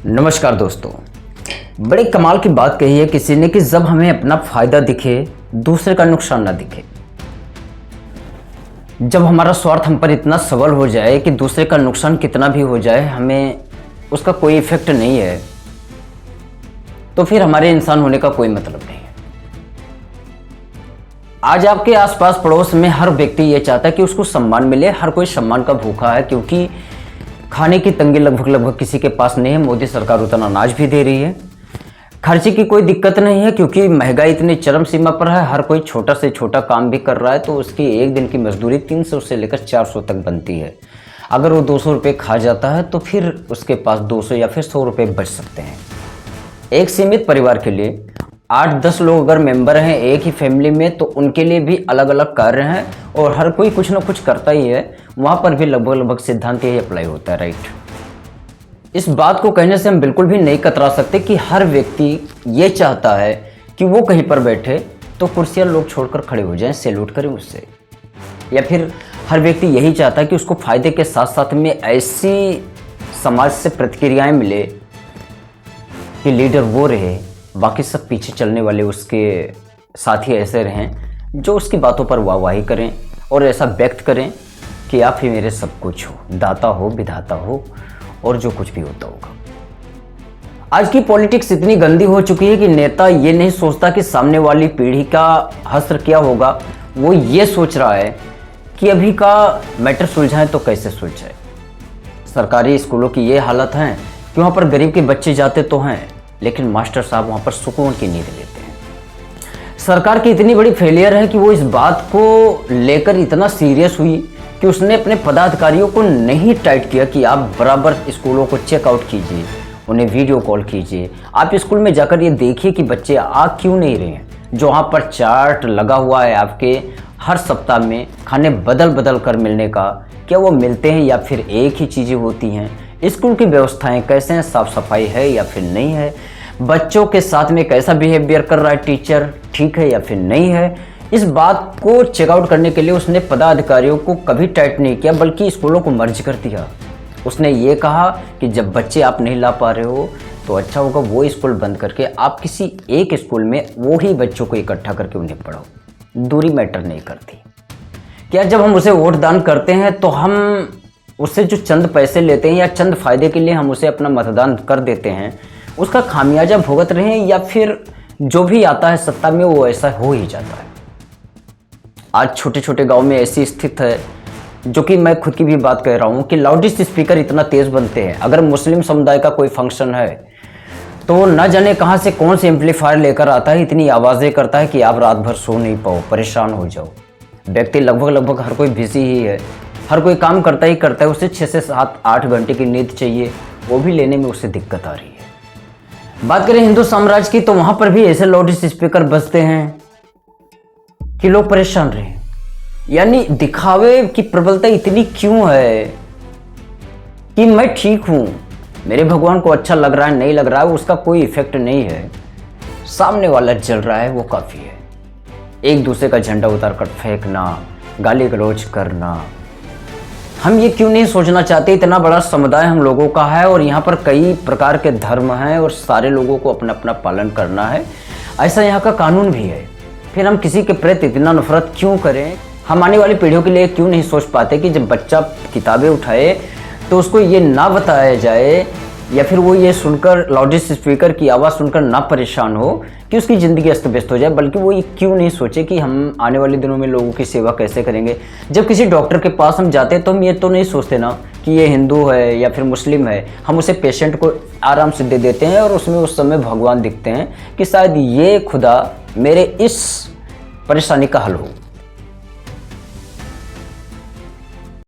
नमस्कार दोस्तों। बड़े कमाल की बात कही है किसी ने कि जब हमें अपना फायदा दिखे दूसरे का नुकसान ना दिखे। जब हमारा स्वार्थ हम पर इतना सबल हो जाए कि दूसरे का नुकसान कितना भी हो जाए हमें उसका कोई इफेक्ट नहीं है, तो फिर हमारे इंसान होने का कोई मतलब नहीं है। आज आपके आसपास पड़ोस में हर व्यक्ति ये चाहता है कि उसको सम्मान मिले। हर कोई सम्मान का भूखा है, क्योंकि खाने की तंगी लगभग किसी के पास नहीं है। मोदी सरकार उतना अनाज भी दे रही है, खर्चे की कोई दिक्कत नहीं है, क्योंकि महंगाई इतनी चरम सीमा पर है। हर कोई छोटा से छोटा काम भी कर रहा है तो उसकी एक दिन की मजदूरी 300 से लेकर 400 तक बनती है। अगर वो 200 रुपये खा जाता है तो फिर उसके पास 200 या फिर 100 रुपये बच सकते हैं। एक सीमित परिवार के लिए 8-10 लोग अगर मेंबर हैं एक ही फैमिली में, तो उनके लिए भी अलग अलग कार्य हैं और हर कोई कुछ ना कुछ करता ही है। वहाँ पर भी लगभग सिद्धांत यही अप्लाई होता है, राइट। इस बात को कहने से हम बिल्कुल भी नहीं कतरा सकते कि हर व्यक्ति ये चाहता है कि वो कहीं पर बैठे तो कुर्सियाँ लोग छोड़कर खड़े हो जाएं, सैल्यूट करें उससे। या फिर हर व्यक्ति यही चाहता है कि उसको फायदे के साथ साथ में ऐसी समाज से प्रतिक्रियाएँ मिले कि लीडर वो रहे, बाकी सब पीछे चलने वाले उसके साथी ऐसे रहें जो उसकी बातों पर वाहवाही करें और ऐसा व्यक्त करें कि आप ही मेरे सब कुछ हो, दाता हो, विधाता हो और जो कुछ भी होता होगा। आज की पॉलिटिक्स इतनी गंदी हो चुकी है कि नेता ये नहीं सोचता कि सामने वाली पीढ़ी का हश्र क्या होगा, वो ये सोच रहा है कि अभी का मैटर सुलझाएं तो कैसे सुलझाए। सरकारी स्कूलों की ये हालत है कि वहाँ पर गरीब के बच्चे जाते तो हैं, लेकिन मास्टर साहब वहाँ पर सुकून की नींद लेते हैं। सरकार की इतनी बड़ी फेलियर है कि वो इस बात को लेकर इतना सीरियस हुई कि उसने अपने पदाधिकारियों को नहीं टाइट किया कि आप बराबर स्कूलों को चेकआउट कीजिए, उन्हें वीडियो कॉल कीजिए, आप स्कूल में जाकर ये देखिए कि बच्चे आ क्यों नहीं रहे हैं। जो वहाँ पर चार्ट लगा हुआ है आपके हर सप्ताह में खाने बदल बदल कर मिलने का, क्या वो मिलते हैं या फिर एक ही चीज़ें होती हैं। स्कूल की व्यवस्थाएं कैसे हैं, साफ सफाई है या फिर नहीं है, बच्चों के साथ में कैसा बिहेवियर कर रहा है टीचर, ठीक है या फिर नहीं है। इस बात को चेकआउट करने के लिए उसने पदाधिकारियों को कभी टाइट नहीं किया, बल्कि स्कूलों को मर्ज कर दिया। उसने ये कहा कि जब बच्चे आप नहीं ला पा रहे हो तो अच्छा होगा वो स्कूल बंद करके आप किसी एक स्कूल में वो ही बच्चों को इकट्ठा करके उन्हें पढ़ाओ। दूरी मैटर नहीं करती। क्या जब हम उसे वोट दान करते हैं तो हम उससे जो चंद पैसे लेते हैं या चंद फायदे के लिए हम उसे अपना मतदान कर देते हैं, उसका खामियाजा भुगत रहे हैं या फिर जो भी आता है सत्ता में वो ऐसा हो ही जाता है। आज छोटे छोटे गांव में ऐसी स्थिति है, जो कि मैं खुद की भी बात कह रहा हूँ, कि लाउडेस्ट स्पीकर इतना तेज बनते हैं। अगर मुस्लिम समुदाय का कोई फंक्शन है तो न जाने कहाँ से कौन से एम्पलीफायर लेकर आता है, इतनी आवाज़ें करता है कि आप रात भर सो नहीं पाओ, परेशान हो जाओ। व्यक्ति लगभग हर कोई बिजी ही है, हर कोई काम करता ही करता है, उसे 6 से 7-8 घंटे की नींद चाहिए, वो भी लेने में उसे दिक्कत आ रही है। बात करें हिंदू साम्राज्य की तो वहां पर भी ऐसे लाउड स्पीकर बजते हैं कि लोग परेशान रहे। यानी दिखावे की प्रबलता इतनी क्यों है कि मैं ठीक हूं, मेरे भगवान को अच्छा लग रहा है नहीं लग रहा है उसका कोई इफेक्ट नहीं है, सामने वाला जल रहा है वो काफी है। एक दूसरे का झंडा उतार कर फेंकना, गाली गलौज करना, हम ये क्यों नहीं सोचना चाहते। इतना बड़ा समुदाय हम लोगों का है और यहाँ पर कई प्रकार के धर्म हैं और सारे लोगों को अपना अपना पालन करना है, ऐसा यहाँ का कानून भी है। फिर हम किसी के प्रति इतना नफरत क्यों करें। हम आने वाली पीढ़ियों के लिए क्यों नहीं सोच पाते कि जब बच्चा किताबें उठाए तो उसको ये ना बताया जाए या फिर वो ये सुनकर लाउडेस्ट स्पीकर की आवाज़ सुनकर ना परेशान हो कि उसकी ज़िंदगी अस्त व्यस्त हो जाए, बल्कि वो ये क्यों नहीं सोचे कि हम आने वाले दिनों में लोगों की सेवा कैसे करेंगे। जब किसी डॉक्टर के पास हम जाते हैं तो हम ये तो नहीं सोचते ना कि ये हिंदू है या फिर मुस्लिम है, हम उसे पेशेंट को आराम से दे देते हैं और उसमें उस समय भगवान दिखते हैं कि शायद ये खुदा मेरे इस परेशानी का हल हो।